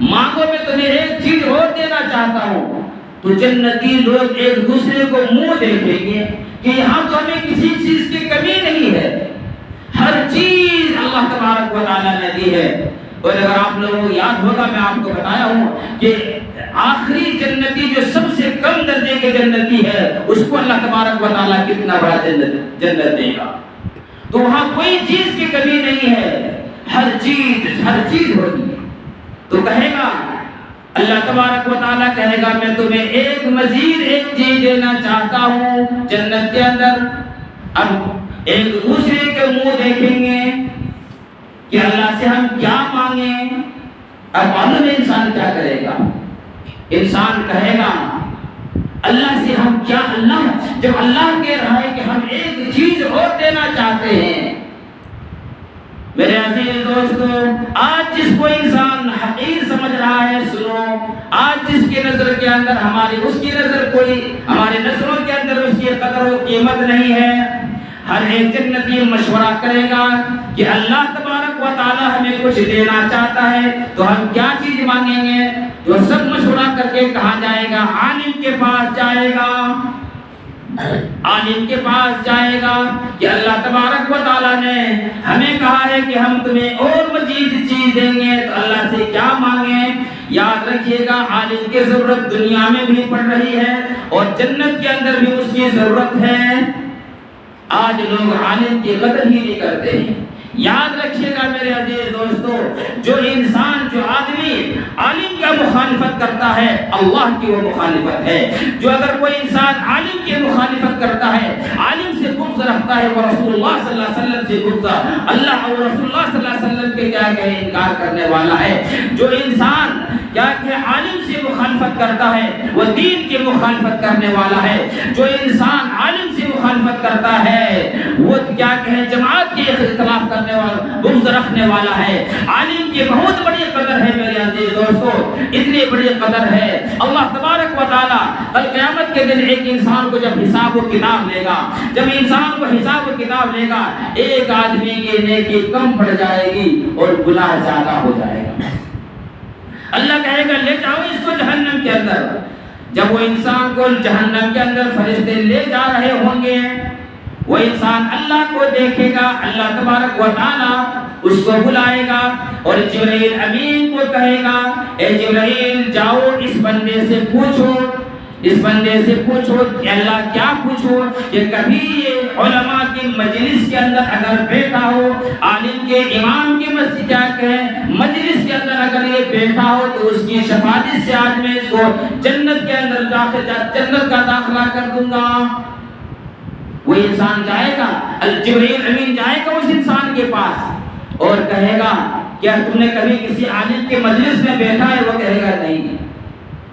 مانگو میں تمہیں ایک چیز اور دینا چاہتا ہوں۔ تو جنتی لوگ ایک دوسرے کو منہ دیکھیں گے کہ یہاں تو ہمیں کسی چیز کی کمی نہیں ہے، ہر چیز اللہ تبارک و تعالیٰ نے دی ہے۔ اور اگر آپ لوگوں کو یاد ہوگا میں آپ کو بتایا ہوں کہ آخری جنتی جو سب سے کم درجے کے جنتی ہے اس کو اللہ تبارک و تعالیٰ کتنا بڑا جنت دے گا۔ تو وہاں کوئی چیز کی کمی نہیں ہے، ہر چیز ہوگی۔ تو کہے گا اللہ تبارک و تعالیٰ کہے گا میں تمہیں ایک مزید ایک چیز دینا چاہتا ہوں جنت کے اندر۔ اب ایک دوسرے کے منہ دیکھیں گے کہ اللہ سے ہم کیا مانگیں۔ اب معلوم ہے انسان کیا کرے گا؟ انسان کہے گا اللہ سے ہم کیا، اللہ جب اللہ کہہ رہا ہے کہ ہم ایک چیز اور دینا چاہتے ہیں۔ میرے عزیز دوستو آج جس کو انسان حقیر سمجھ رہا ہے سنو، آج جس کی نظر کے اندر اس کی نظر کوئی ہمارے نظروں کے اندر اس کی قدر و قیمت نہیں ہے، ہر ایک جنتی مشورہ کرے گا کہ اللہ تبارک و تعالیٰ ہمیں کچھ دینا چاہتا ہے تو ہم کیا چیز مانگیں گے؟ تو سب مشورہ کر کے کہا جائے گا عالم کے پاس جائے گا، عالم کے پاس جائے گا کہ اللہ تبارک و تعالیٰ نے ہمیں کہا ہے کہ ہم تمہیں اور مزید چیز دیں گے، تو اللہ سے کیا مانگیں؟ یاد رکھیے گا عالم کی ضرورت دنیا میں بھی پڑ رہی ہے اور جنت کے اندر بھی اس کی ضرورت ہے۔ آج لوگ عالم کی قدر ہی نہیں کرتے ہیں۔ یاد رکھیے گا میرے عزیز دوستو جو انسان، جو آدمی عالم کا مخالفت کرتا ہے اللہ کی وہ مخالفت ہے۔ جو اگر کوئی انسان عالم کی مخالفت کرتا ہے، عالم سے بغض رکھتا ہے، وہ رسول اللہ صلی اللہ علیہ وسلم سے بغض، اللہ اور رسول اللہ صلی اللہ علیہ وسلم کے کیا کہے انکار کرنے والا ہے۔ جو انسان کیا کہ عالم سے مخالفت کرتا ہے وہ دین کی مخالفت کرنے والا ہے۔ جو انسان عالم سے مخالفت کرتا ہے وہ کیا کہ جماعت کے اختلاف کرنے والا، بغض رکھنے والا ہے۔ عالم کی بہت بڑی قدر ہے میرے عزیز دوستو، اتنی بڑی قدر ہے۔ اللہ تبارک و تعالی کل قیامت کے دن ایک انسان کو جب حساب و کتاب لے گا، جب انسان کو حساب و کتاب لے گا، ایک آدمی کی نیکی کم پڑ جائے گی اور گناہ زیادہ ہو جائے گا۔ اللہ کہے گا لے جاؤ اس کو جہنم کے اندر۔ جب وہ انسان کو جہنم کے اندر فرشتے لے جا رہے ہوں گے، وہ انسان اللہ کو دیکھے گا، اللہ تبارک و تعالی اس کو بلائے گا اور جبرائیل امین کو کہے گا اے جبرائیل جاؤ اس بندے سے پوچھو، اس بندے سے پوچھو کہ اللہ کیا پوچھو کہ کبھی یہ علماء کی مجلس کے اندر اگر بیٹھا ہو، عالم کے امام کی مسجد کیا کہیں مجلس کے اندر اگر یہ بیٹھا ہو تو اس کی شفاعت سے آج میں اس کو جنت کے اندر جنت کا داخلہ کر دوں گا۔ وہ انسان جائے گا، جبرائیل امین جائے گا اس انسان کے پاس اور کہے گا کیا تم نے کبھی کسی عالم کے مجلس میں بیٹھا ہے؟ وہ کہے گا نہیں،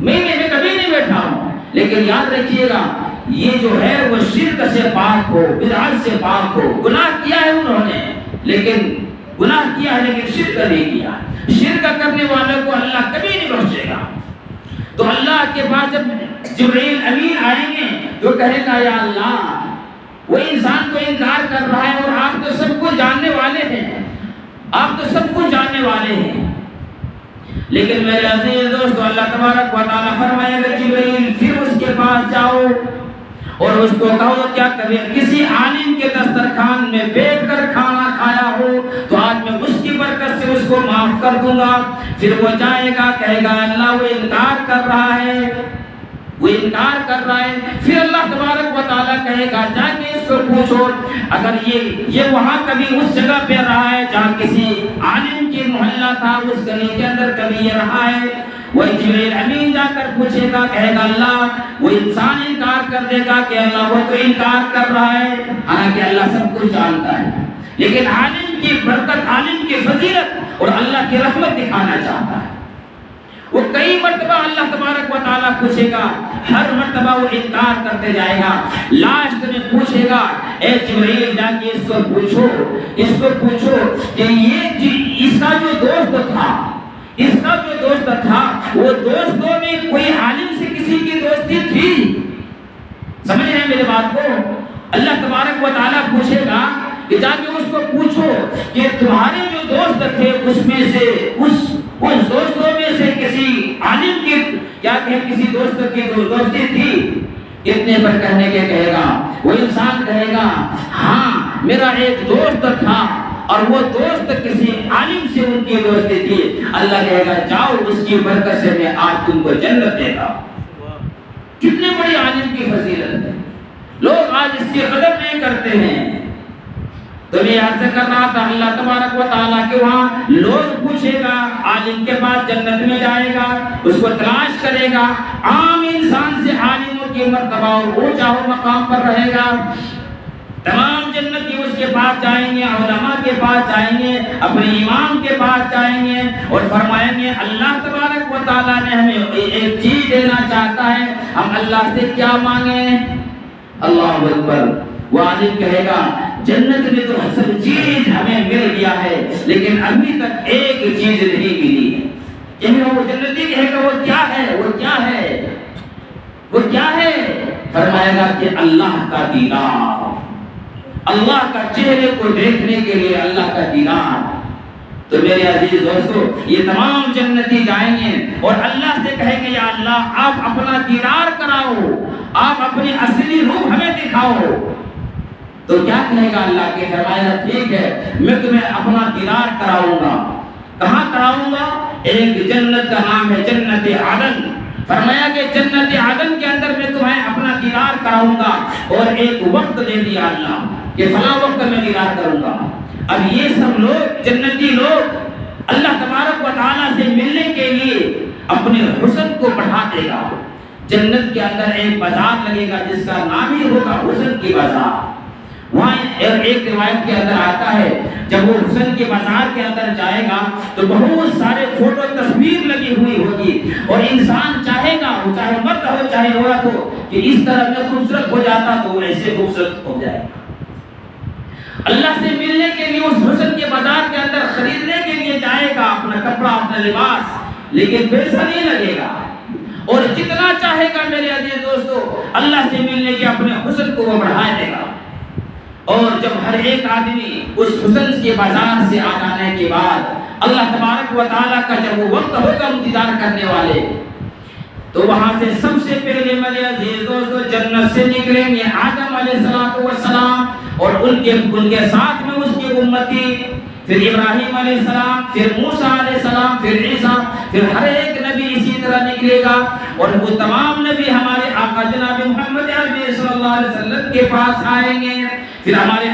میں کبھی نہیں بیٹھا ہوں۔ لیکن یاد رکھیے گا یہ جو ہے وہ شرک سے پاک ہو، بدعت سے پاک ہو۔ گناہ کیا ہے انہوں نے، لیکن گناہ کیا ہے لیکن شرک نہیں کیا۔ شرک کرنے والوں کو اللہ کبھی نہیں بخشے گا۔ تو اللہ کے پاس جب جبرائیل امین آئیں گے تو کہے گا یا اللہ وہ انسان کو انکار کر رہا ہے اور آپ تو سب کو جاننے والے ہیں، آپ تو سب کو جاننے والے ہیں۔ لیکن میرے عزیز دوستو اللہ تبارک و تعالیٰ فرمائے گا جبرائیل پھر اس کے پاس جاؤ اور اس کو کہو کیا کبھی کسی عالم کے دسترخوان میں بیٹھ کر کھانا کھایا ہو تو آج میں اس کی برکت سے اس کو معاف کر دوں گا۔ پھر وہ جائے گا کہے گا اللہ وہ انکار کر رہا ہے، وہ انکار کر رہا ہے۔ پھر اللہ تبارک و تعالیٰ کہے گا جا کے اس کو پوچھو اگر یہ وہاں کبھی اس جگہ پہ رہا ہے جہاں کسی عالم کی محلہ تھا، اس گلی کے اندر کبھی یہ رہا ہے۔ وہ جبرائیل امین جا کر پوچھے گا، کہے گا اللہ وہ انسان انکار کر دے گا کہ اللہ وہ تو انکار کر رہا ہے، حالانکہ اللہ سب کچھ جانتا ہے، لیکن عالم کی برکت، عالم کی فضیلت اور اللہ کی رحمت دکھانا چاہتا ہے۔ وہ کئی مرتبہ اللہ تبارک و تعالیٰ پوچھے گا، ہر مرتبہ وہ انکار کرتے جائے گا۔ لاسٹ میں پوچھے گا اے جبرائیل جا کے اس کو پوچھو کہ یہ اس کا جو دوست تھا وہ دوستوں میں کوئی عالم سے کسی کی دوستی تھی؟ سمجھ رہے ہیں میرے بات کو؟ اللہ تبارک و تعالیٰ پوچھے گا کہ جا کے اس کو پوچھو کہ تمہارے جو دوست تھے اس میں سے اس دوستوں میں سے کسی عالم کی کیا کہ کسی دوست کی دوستی تھی؟ اتنے پر کہنے کے کہے گا وہ انسان کہے گا ہاں میرا ایک دوست تھا اور وہ دوست کسی عالم سے ان کی دوستی تھی۔ اللہ کہے گا جاؤ اس کی برکت سے میں آج تم کو جنت دے گا۔ کتنے بڑی عالم کی فضیلت ہے، لوگ آج اس کی قدر نہیں کرتے ہیں۔ تو میں عرض کر رہا تھا اللہ تبارک و تعالیٰ کے وہاں لوگ پوچھے گا، عالم کے پاس جنت میں جائے گا، اس کو تلاش کرے گا، عام انسان سے عالموں کی مرتبہ اور اونچا مقام پر رہے گا۔ تمام جنتی اس کے پاس جائیں گے، علماء کے پاس جائیں گے، اپنے امام کے پاس جائیں گے اور فرمائیں گے اللہ تبارک و تعالیٰ نے ہمیں ایک چیز دینا چاہتا ہے، ہم اللہ سے کیا مانگیں؟ اللہ اکبر۔ وہ عالم کہے گا جنت میں تو سب چیز ہمیں مل گیا ہے لیکن ابھی تک ایک چیز نہیں ملی ہے۔ وہ جنتی کہے گا وہ کیا ہے؟ وہ کیا ہے؟ وہ کیا ہے؟ فرمائے گا کہ اللہ کا دیدار، اللہ کا چہرے کو دیکھنے کے لیے اللہ کا دیدار۔ تو میرے عزیز دوستو یہ تمام جنتی جائیں گے اور اللہ سے کہیں گے یا اللہ آپ اپنا دیدار کراؤ، آپ اپنی اصلی روح ہمیں دکھاؤ۔ تو کیا کہے گا اللہ کے؟ فرمایا ٹھیک ہے میں تمہیں اپنا دیدار کراؤں گا۔ کہاں کراؤں گا؟ ایک جنت کا نام ہے جنت عدن۔ فرمایا کہ جنت عدن کے اندر میں تمہیں اپنا دیدار کراؤں گا اور ایک وقت دے دیا اللہ کہ فلاں وقت میں دیدار کروں گا۔ اب یہ سب لوگ جنتی لوگ اللہ تبارک و تعالیٰ سے ملنے کے لیے اپنے حسن کو بڑھا دے گا۔ جنت کے اندر ایک بازار لگے گا جس کا نام ہی ہوگا حسن کی بازار۔ وہاں ایک روایت کے اندر آتا ہے جب وہ حسن کے بازار کے اندر جائے گا تو بہت سارے فوٹو تصویر لگی ہوئی ہوگی، اور انسان چاہے گا، وہ چاہے مرد ہو چاہے عورت ہو، کہ اس طرح میں خوبصورت ہو جاتا تو وہ ایسے خوبصورت ہو جائے گا۔ اللہ سے ملنے کے لیے اس حسن کے بازار کے اندر خریدنے کے لیے جائے گا اپنا کپڑا، اپنا لباس، لیکن پیسہ نہیں لگے گا، اور جتنا چاہے گا میرے عزیز دوستو اللہ سے ملنے کے اپنے حسن کو وہ بڑھا دے گا۔ اور جب ہر ایک آدمی اس حسن کے بازار سے آ جانے کے بعد اللہ تبارک و تعالیٰ کا جب وہ وقت ہوگا دیدار کرنے والے، تو وہاں سے سب سے پہلے میرے عزیز دوستو جنت سے نکلیں گے آدم علیہ السلام اور ان کے ساتھ میں اس کی امتی، پھر ابراہیم علیہ السلام، پھر موسیٰ علیہ السلام، پھر عیسیٰ، پھر ہر ایک نبی اسی طرح نکلے گا، اور وہ تمام نبی ہمارے آقا جناب محمد عربی صلی اللہ علیہ وسلم کے پاس آئیں گے، پھر ہمارے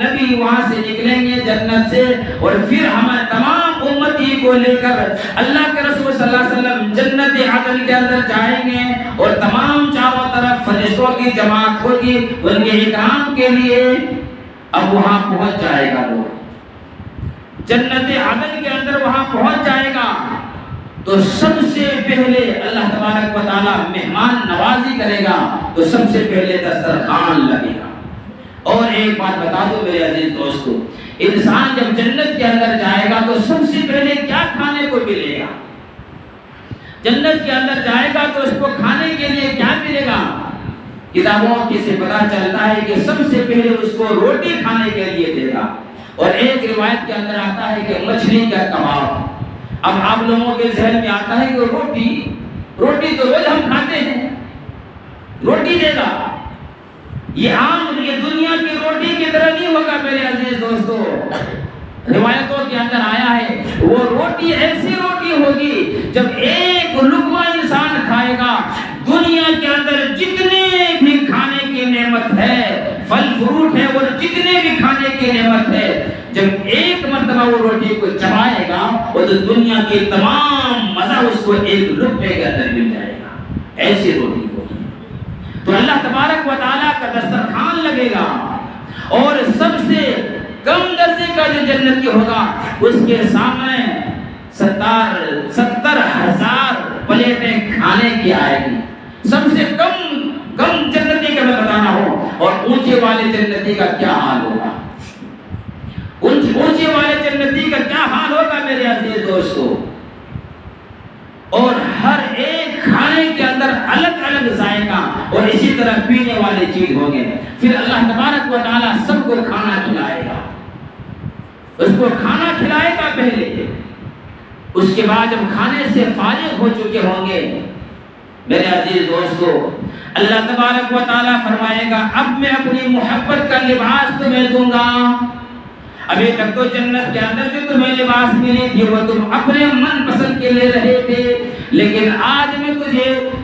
نبی وہاں سے نکلیں گے جنت سے، اور پھر ہمیں تمام امتی کو لے کر اللہ کے رسول صلی اللہ علیہ وسلم جنت عدن کے اندر جائیں گے، اور تمام چاروں طرف فرشتوں کی جماعت ہوگی ان کے اکرام کے لیے۔ اب وہاں پہنچ جائے گا لوگ جنت عدن کے اندر، وہاں پہنچ جائے گا تو سب سے پہلے اللہ تبارک و تعالیٰ مہمان نوازی کرے گا، تو سب سے پہلے دسترخوان لگے گا۔ اور ایک بات بتا دو میرے عزیز دوستو، انسان جب جنت کے اندر جائے گا تو سب سے پہلے کیا کھانے کو ملے گا؟ جنت کے اندر جائے گا تو اس کو کھانے کے لیے کیا ملے گا؟ کتابوں کی سے پتا چلتا ہے کہ سب سے پہلے اس کو روٹی کھانے کے لیے دے گا، اور ایک روایت کے اندر آتا ہے کہ مچھلی کا کباب۔ اب آپ لوگوں کے ذہن میں آتا ہے کہ روٹی تو روز ہم کھاتے ہیں، روٹی دے گا، یہ عام یہ دنیا کی روٹی کی طرح نہیں ہوگا میرے عزیز دوستو۔ روایتوں کے اندر آیا ہے وہ روٹی ایسی روٹی ہوگی جب ایک لقمہ انسان کھائے گا، دنیا کے اندر جتنے بھی کھانے کی نعمت ہے، پھل فروٹ ہے، اور جتنے بھی کھانے کی نعمت ہے، جب ایک مرتبہ وہ روٹی کو چبائے گا وہ تو دنیا کی تمام مزہ اس کو ایک لقمے کے اندر مل جائے گا، ایسی روٹی ہوگی۔ تو اللہ تبارک و تعالیٰ کا دسترخوان لگے گا، اور سب سے کم درجے کا جو جنتی ہوگا اس کے سامنے 70,000 پلیٹیں کھانے کی آئے گی۔ سب سے کم جنتی کا میں بتانا ہوں، اور اونچے والے جنتی کا کیا حال ہوگا، اونچے والے جنتی کا کیا حال ہوگا میرے عزیز دوستو۔ اور ہر ایک کھانے کے اندر الگ الگ ذائقہ، اور اسی طرح پینے والے چیز ہوں گے۔ پھر اللہ تبارک و تعالیٰ سب کو کھانا کھلائے گا، اس کو کھانا کھلائے گا پہلے، اس کے بعد جب کھانے سے فارغ ہو چکے ہوں گے میرے عزیز دوستو، اللہ تبارک و تعالیٰ فرمائے گا اب میں اپنی محبت کا لباس تمہیں دوں گا۔ ابھی تک تو جنت کے اندر جو تمہیں لباس ملی تھی وہ تم اپنے من پسند کے لے رہے تھے، لیکن آج میں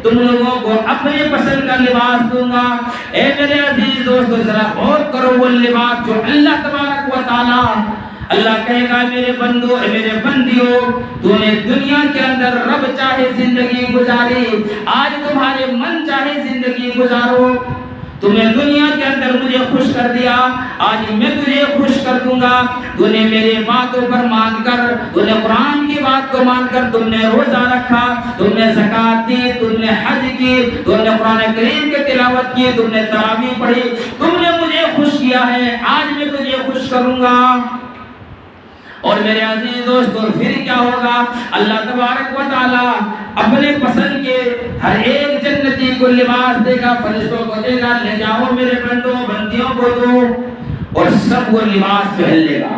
تم لوگوں کو اپنے پسند کا لباس دوں گا۔ اے میرے عزیز دوستو ذرا غور کرو، وہ لباس جو اللہ تبارک و تعالیٰ، اللہ کہے گا میرے بندو، میرے بندیوں، تو نے دنیا کے اندر رب چاہے زندگی گزاری، آج تمہارے من چاہے زندگی گزارو، تمہیں دنیا کے اندر مجھے خوش کر دیا، آج میں تجھے خوش کر دوں گا۔ تو نے میرے باتوں پر مان کر، تو نے قرآن کی بات کو مان کر تم نے روزہ رکھا، تم نے زکوٰۃ دی، تم نے حج کی، تم نے قرآن کریم کی تلاوت کی، تم نے تراویح پڑھی، تم نے مجھے خوش کیا ہے، آج میں تجھے خوش کروں گا۔ اور میرے عزیز دوستو پھر کیا ہوگا؟ اللہ تبارک و تعالیٰ اپنے پسند کے ہر ایک جنتی کو لباس دے گا، فرشتوں کو دے گا، لے جاؤ میرے بندوں بندیوں کو دو، اور سب وہ لباس پہن لے گا،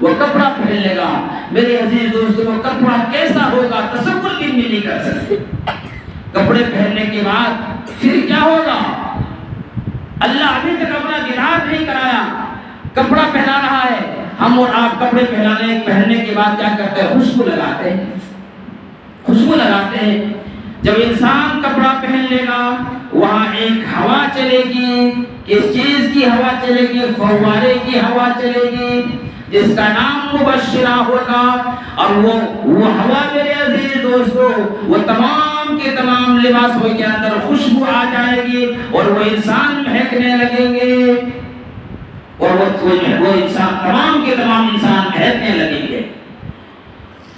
وہ کپڑا پہن لے گا۔ میرے عزیز دوستو وہ کپڑا کیسا ہوگا تصور بھی نہیں کر سکتے۔ کپڑے پہننے کے بعد پھر کیا ہوگا؟ اللہ ابھی تک اپنا دیدار نہیں کرایا، کپڑا پہنا رہا ہے۔ ہم اور آپ کپڑے پہننے کے بعد کیا کرتے ہیں؟ خوشبو لگاتے ہیں۔ جب انسان کپڑا پہن لے گا وہاں ایک ہوا چلے گی، کس چیز کی ہوا چلے گی؟ فوارے کی ہوا چلے گی، جس کا نام مبشرہ ہوگا، اور وہ ہوا میرے عزیز دوستو وہ تمام کے تمام لباسوں کے اندر خوشبو آ جائے گی، اور وہ انسان مہکنے لگیں گے۔ اور وہ انسان تمام کے تمام انسان بہتنے لگیں گے۔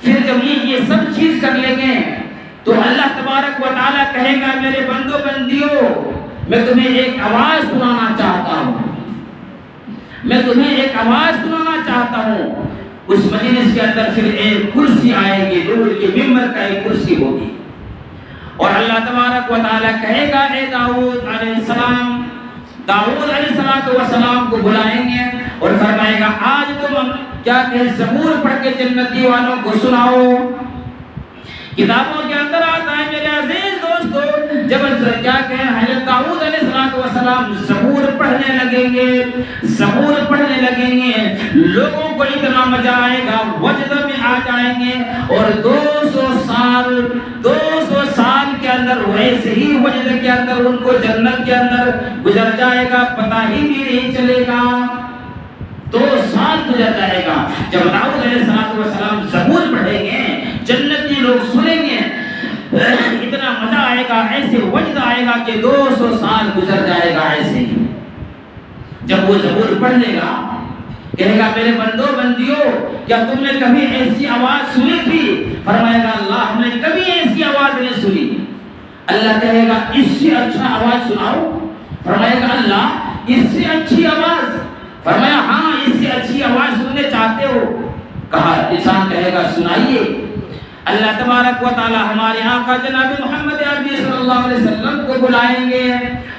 پھر جب یہ سب چیز کر لیں گے تو اللہ تبارک و تعالیٰ کہے گا میرے بندو بندیوں میں تمہیں ایک آواز سنانا چاہتا ہوں، میں تمہیں ایک آواز سنانا چاہتا ہوں۔ اس مجلس کے اندر پھر ایک کرسی آئے گی، نور کے ممبر کا ایک کرسی ہوگی، اور اللہ تبارک و تعالیٰ کہے گا اے داؤد علیہ السلام، داؤد علیہ السلام کو بلائیں گے اور فرمائے گا آج تم کیا کہ زبور پڑھ کے جنتی والوں کو سناؤ۔ کتابوں کے اندر آتا ہے میرے عزیز دوستو، جب کیا کہیں حضرت داؤد علیہ السلام زبور پڑھنے لگیں گے، زبور پڑھنے لگیں گے، لوگوں کو اتنا مزہ آئے گا، وجد میں آ جائیں گے، اور 200 سال کے اندر ویسے ہی وجد کے اندر ان کو جنت کے اندر گزر جائے گا، پتہ ہی بھی نہیں چلے گا۔ 2 سال گزر جائے گا جب داؤد علیہ السلام زبور پڑھیں گے، جنتی لوگ سنیں گے، اتنا مزہ آئے گا، ایسے وجد آئے گا کہ 200 سال گزر جائے گا۔ ایسے ہی جب وہ زبور پڑھ لے گا کہے گا میرے بندو بندیوں کیا تم نے کبھی ایسی آواز سنی تھی؟ فرمائے گا اللہ ہم نے کبھی ایسی آواز نہیں سنی۔ اللہ کہے گا اس سے اچھا آواز سناؤ۔ فرمائے گا اللہ اس سے اچھی آواز؟ فرمایا ہاں اس سے اچھی آواز سننے چاہتے ہو؟ کہا انسان کہے گا سنائیے۔ اللہ تبارک و تعالی ہمارے آقا جناب محمد عربی صلی اللہ علیہ وسلم کو بلائیں گے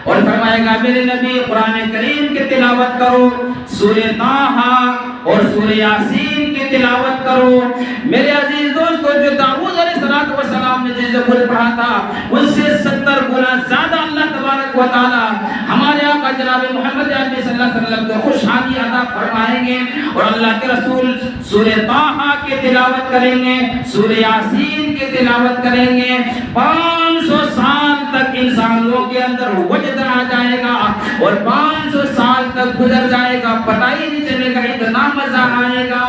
اور فرمائے گا میرے نبی قرآن کریم کی تلاوت کرو، سورہ طٰہٰ اور سورہ یاسین کی تلاوت کرو۔ میرے عزیز دوستو جو داؤد علیہ السلام نے جس زبور پڑھا تھا اس سے 70 گنا زیادہ اللہ تبارک و تعالی ہمارے آقا جناب محمد عربی صلی اللہ علیہ وسلم کو خوشحالی عطا فرمائیں گے، اور اللہ کے رسول سورہ طٰہٰ کی تلاوت کریں گے، سورہ یاسین کی تلاوت کریں گے۔ 500 سال تک انسانوں کے اندر وجد آ جائے گا، اور 500 سال تک گزر جائے گا، پتہ ہی نہیں چلے گا، اتنا مزہ آئے گا۔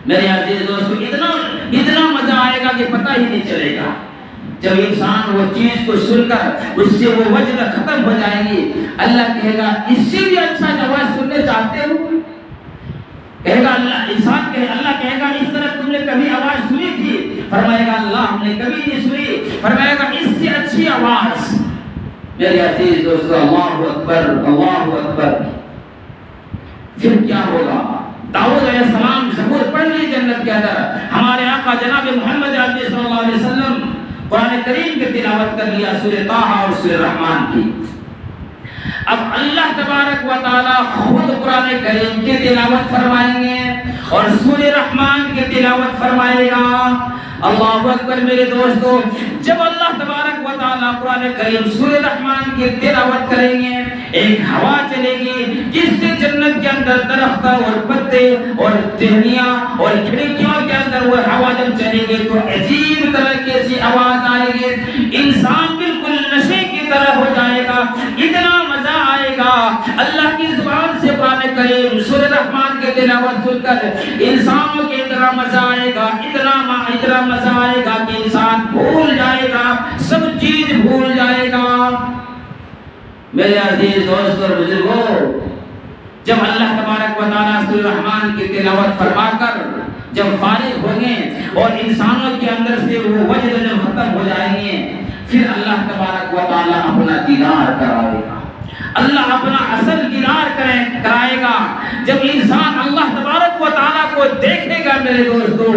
میرے عزیز دوستو اتنا مزہ آئے گا کہ پتہ ہی نہیں چلے گا۔ جب انسان وہ چیز کو سن کر اس سے وہ وجد ختم ہو جائے گی، اللہ کہے گا اس سے بھی اچھا آواز سننے چاہتے ہو؟ کہے گا اللہ کہے گا اس طرح تم نے کبھی آواز سنی تھی؟ فرمائے گا اللہ ہم نے کبھی نہیں سنی۔ فرمائے گا اس سے اچھی آواز۔ میرے عزیز دوستو اللہ اکبر اللہ اکبر۔ پھر کیا ہوگا؟ داؤد علیہ السلام زبور پڑھ لی جنت کے اندر، ہمارے آقا جناب محمد عربی صلی اللہ علیہ وسلم قرآن کریم کی تلاوت کر لیا، سورہ طٰہٰ اور سورہ رحمان کی۔ اب اللہ تبارک و تعالی خود قرآن کریم کی تلاوت فرمائیں گے اور سورہ رحمان کی تلاوت فرمائے گا۔ اللہ اکبر میرے دوستو، جب اللہ تبارک و تعالی قرآن کریم سورہ رحمان کی تلاوت کریں گے، ایک ہوا چلے گی جس سے جنت کے اندر درخت اور پتے اور ٹہنیاں اور کھڑکیوں کے اندر وہ ہوا جب چلے گی تو عجیب طریقے سے آواز آئے گی، انسان بالکل نشے کی طرح ہو جائے گا، اتنا مزہ آئے گا۔ اللہ کی زبان سے قرآن کریم سورہ رحمان کی تلاوت سن کر انسانوں کے اتنا مزہ آئے گا، اتنا مزہ آئے گا کہ انسان بھول جائے گا، سب چیز بھول جائے گا۔ میرے عزیز دوست اور بزرگوں، جب اللہ تبارک و تعالیٰ سورہ رحمان کی تلاوت فرما کر جب فارغ ہوں گے اور انسانوں کے اندر سے وہ وجد جب ختم ہو جائیں گے، پھر اللہ تبارک و تعالیٰ اپنا دیدار کرائے گا، اللہ اپنا اصل دیدار کرائے گا۔ جب انسان اللہ تبارک و تعالیٰ کو دیکھے گا میرے دوستو،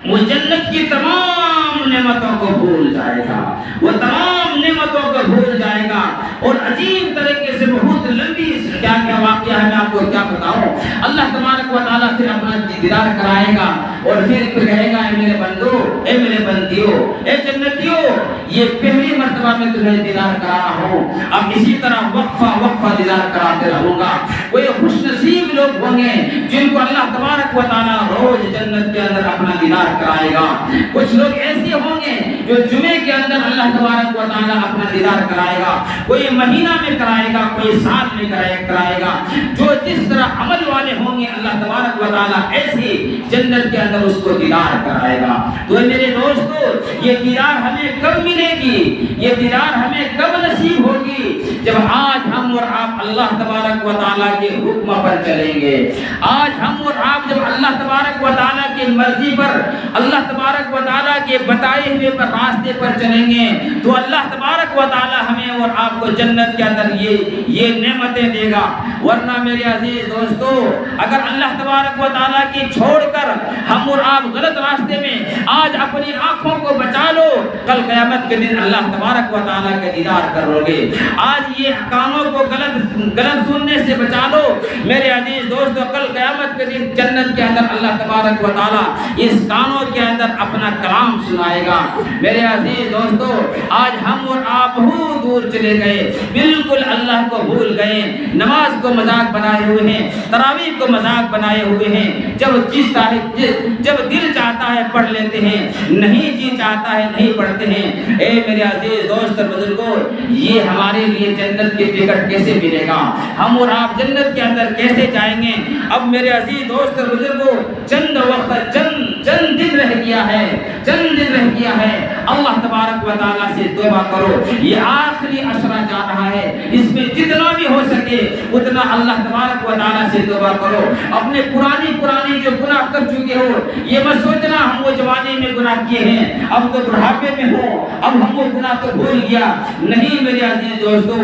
وہ جنت کی تمام نعمتوں کو بھول جائے گا، وہ تمام نعمتوں کو بھول جائے گا، اور عجیب طریقے سے بہت لمبی کیا واقعہ ہے میں آپ کو کیا بتاؤں۔ اللہ تبارک و تعالیٰ پھر اپنا دیدار کرائے گا اور پھر کہے گا اے میرے بندو، اے میرے بندیوں، اے جنتیوں، یہ پہلی مرتبہ میں تمہیں دیدار کرا رہا ہوں، اب اسی طرح وقفہ دیدار کراتے رہوں گا۔ کوئی خوش نصیب لوگ ہوں گے جن کو اللہ تبارک و تعالیٰ روز جنت کے اندر اپنا دیدار کرائے گا، کچھ لوگ ایسے ہوں گے جو جمعے کے اندر اللہ تبارک و تعالیٰ اپنا دیدار کرائے گا، کوئی مہینہ میں کرائے گا، کوئی سال میں کرائے گا، جو جس طرح عمل والے ہوں گے اللہ تبارک و تعالیٰ ایسے جنت کے اندر اس کو دیدار کرائے گا۔ تو میرے دوستو، یہ دیدار ہمیں کب ملے گی؟ یہ دیدار ہمیں کب نصیب ہوگی؟ جب آج ہم اور آپ اللہ تبارک و تعالیٰ کے حکم پر چلیں گے۔ آج ہم اور آپ جب اللہ تبارک و تعالیٰ کی مرضی پر، اللہ تبارک و تعالیٰ کے بتائے ہوئے پر راستے پر چلیں گے تو اللہ تبارک و تعالیٰ ہمیں اور آپ کو جنت کے اندر یہ نعمتیں دے گا۔ ورنہ میرے عزیز دوستو، اگر اللہ تبارک و تعالیٰ کی چھوڑ کر ہم اور آپ غلط راستے میں آج اپنی آنکھوں کو بچا لو، کل قیامت کے دن اللہ تبارک و تعالیٰ کے دیدار کرو گے۔ آج یہ کانوں کو غلط سننے سے بچا لو میرے عزیز دوستو، کل قیامت کے دن جنت کے اندر اللہ تبارک و تعالیٰ اس کانوں کے اندر اپنا کلام سنائے گا۔ میرے عزیز دوستو، آج ہم اور آپ بہت دور چلے گئے، بالکل اللہ کو بھول گئے، نماز کو مذاق بنائے ہوئے ہیں، تراویح کو مذاق بنائے ہوئے ہیں، جب دل چاہتا ہے پڑھ لیتے ہیں، نہیں جی چاہتا ہے نہیں پڑھتے ہیں۔ اے میرے عزیز دوست اور بزرگوں، یہ ہمارے لیے جنت کی ٹکٹ کیسے ملے گا؟ ہم اور آپ جنت کے اندر کیسے جائیں گے؟ اب میرے عزیز دوست اور بزرگوں، چند وقت چند دن رہ گیا ہے، اللہ تبارک و تعالیٰ سے توبہ کرو۔ یہ آخری عشرہ جا رہا ہے، اس میں جتنا بھی ہو سکے اتنا اللہ تبارک و تعالیٰ سے توبہ کرو۔ اپنے پرانی جو گناہ کر چکے ہو، یہ مت سوچنا ہم وہ جوانی میں گناہ کیے ہیں، اب تو بڑھاپے میں ہو، اب ہم وہ گناہ تو بھول گیا۔ نہیں میرے عزیز دوستو،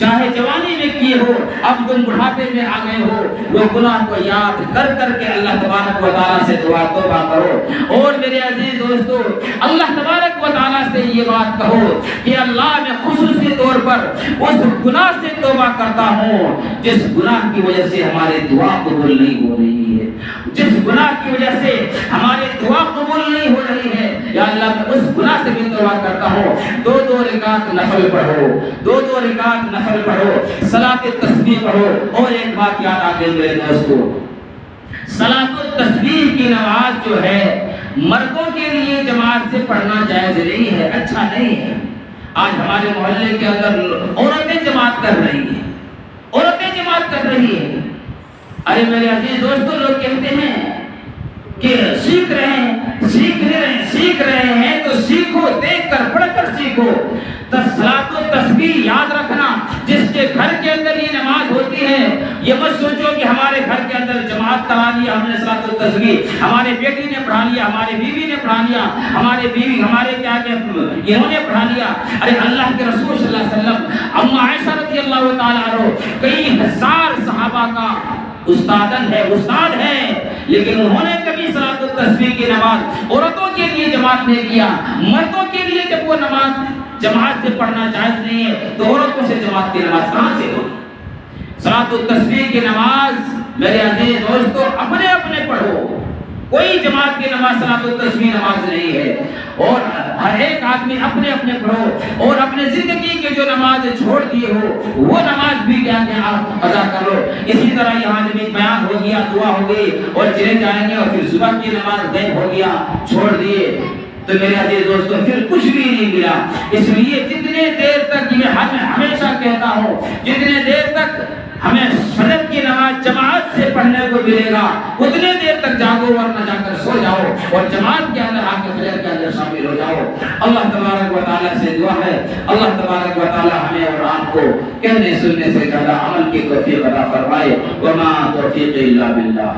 چاہے جوانی میں کیے ہو، اب تم بڑھاپے میں آ گئے ہو، وہ گناہ کو یاد کر کے اللہ تبارک و تعالیٰ سے توبہ کرو۔ اور میرے عزیز دوستو، اللہ تبارک و تعالیٰ سے یہ بات کہو کہ اللہ میں خصوصی طور پر اس گناہ سے توبہ کرتا ہوں جس گناہ کی وجہ سے ہماری دعا قبول نہیں ہو رہی ہے، جس گناہ کی وجہ سے ہماری دعا قبول نہیں ہو رہی ہے۔ یا اللہ میں اس گناہ سے بھی توبہ کرتا ہوں۔ دو رکعت نفل پڑھو، صلاۃ التسبیح پڑھو۔ اور ایک بات یاد آ گئی میرے دوستو، صلاۃ التسبیح کی نماز جو ہے مردوں کے لیے جماعت سے پڑھنا جائز نہیں ہے، اچھا نہیں ہے۔ آج ہمارے محلے کے اندر عورتیں جماعت کر رہی ہیں، ارے میرے عزیز دوستو، لوگ کہتے ہیں کہ سیکھ رہے ہیں تو سیکھو، دیکھ کر پڑھ کر سیکھو۔ صلاۃ التسبیح یاد رکھنا، جس کے گھر کے اندر یہ نماز ہوتی ہے، یہ مت سوچو کہ ہمارے گھر کے اندر جماعت کرا لیا ہم نے صلاۃ التسبیح، ہمارے بیٹی نے پڑھا لیا، ہماری بیوی نے پڑھا لیا، ہمارے کیا انہوں نے پڑھا لیا۔ ارے اللہ کے رسول صلی اللہ علیہ وسلم، اما عائشہ رضی اللہ تعالیٰ عنہ کئی ہزار صحابہ کا استاد ہے، لیکن انہوں نے کبھی صلاۃ التسبیح کی نماز عورتوں کے لیے جماعت نہیں کیا۔ مردوں کے لیے جب وہ نماز جماعت سے پڑھنا جائز نہیں ہے تو عورتوں سے جماعت کی نماز کہاں سے ہو؟ صلاۃ التسبیح کی نماز میرے عزیز دوستو اپنے پڑھو، کوئی جماعت کی نماز صلاۃ التسبیح نماز نہیں ہے۔ اور ہر ایک آدمی اپنے پڑھو، اور اپنے زندگی کے جو نماز چھوڑ دیے ہو وہ نماز بھی کیا ادا کرو۔ اسی طرح یہاں جب بیان ہو گیا، دعا ہو گئی اور چلے جائیں گے، اور پھر صبح کی نماز غائب ہو گیا، چھوڑ دیے، تو میرے عزیز دوستو پھر کچھ بھی نہیں ملا۔ اس لیے جتنے دیر تک، میں ہمیشہ کہتا ہوں، جتنے دیر تک ہمیں فجر کی نماز جماعت سے پڑھنے کو ملے گا اتنے دیر تک جاگو، ورنہ جا کر سو جاؤ اور جماعت کے اندر آ کے فجر کے اندر شامل ہو جاؤ۔ اللہ تبارک و تعالیٰ سے دعا ہے، اللہ تبارک و تعالیٰ ہمیں اور آپ کو کہنے سننے سے زیادہ عمل کی توفیق عطا فرمائے۔ وما توفیق الا باللہ۔